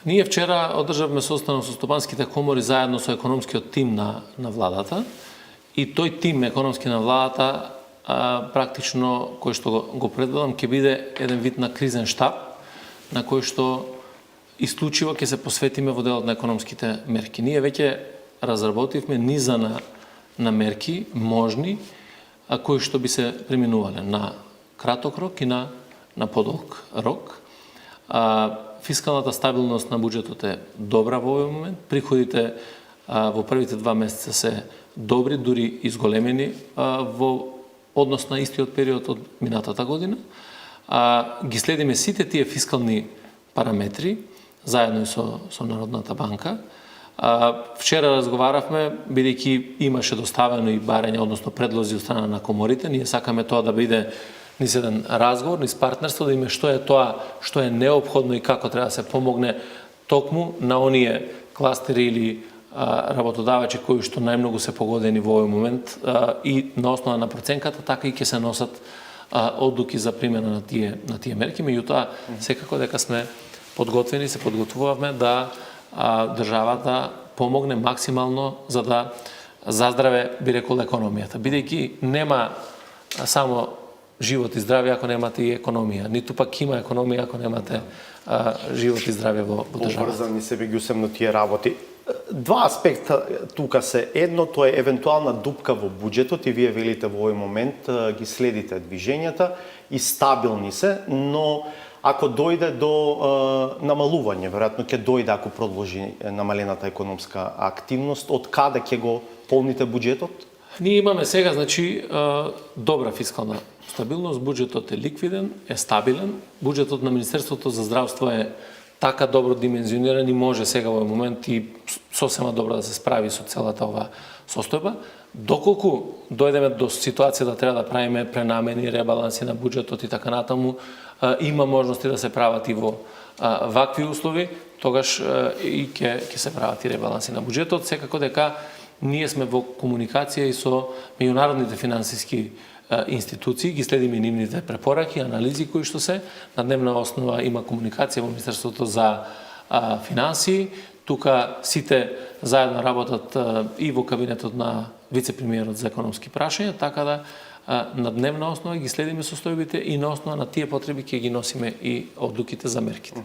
Ние вчера одржавме состанок со стопанските комори заедно со економскиот тим на владата и тој тим економски на владата практично кој што го предвидам ќе биде еден вид на кризен штаб на кој што исклучиво ќе се посветиме во делот на економските мерки. Ние веќе разработивме низа на мерки можни кои што би се преминувале на краток рок и на подолг рок. Фискалната стабилност на буџетот е добра во овој момент. Приходите во првите 2 месеца се добри, дури изголемени во однос на истиот период од минатата година. Ги следиме сите тие фискални параметри заедно и со Народната банка. Вчера разговаравме, бидејќи имаше доставено и барање, односно предлози од страна на коморите. Ние сакаме тоа да биде низ еден разговор, низ партнерство, да име што е тоа што е неопходно и како треба да се помогне токму на оние кластери или работодавачи кои што најмногу се погодени во овој момент и на основа на проценката, така и ќе се носат одлуки за примена на тие мерки. Меѓутоа, секако дека сме подготвени, се подготвувавме да државата помогне максимално за да заздраве, би рекол, економијата. Бидејќи нема само живот и здравје ако немате и економија, ниту пак има економија ако немате живот и здравје во државата. Поврзани се меѓусебно тие работи. Два аспекта тука се. Едно, тоа е евентуална дупка во буџетот и вие велите во овој момент ги следите движењата и стабилни се, но ако дојде до намалување, веројатно ќе дојде ако продолжи намалената економска активност, од каде ќе го полните буџетот? Ние имаме сега, значи, добра фискална стабилност, буџетот е ликвиден, е стабилен, буџетот на Министерството за здравство е така добро димензиониран и може сега во момент и сосема добро да се справи со целата ова состојба. Доколку дојдеме до ситуација да треба да правиме пренамени, ребаланси на буџетот и така натаму, има можности да се прават и во вакви услови, тогаш и ќе се прават и ребаланси на буџетот. Секако дека ние сме во комуникација и со меѓународните финансиски институции, ги следиме нивните препораки, анализи кои што се. На дневна основа има комуникација во Министерството за финансии. Тука сите заедно работат и во кабинетот на вице-премиерот за економски прашања, така да на дневна основа ги следиме состојбите и на основа на тие потреби ќе ги носиме и одлуките за мерките.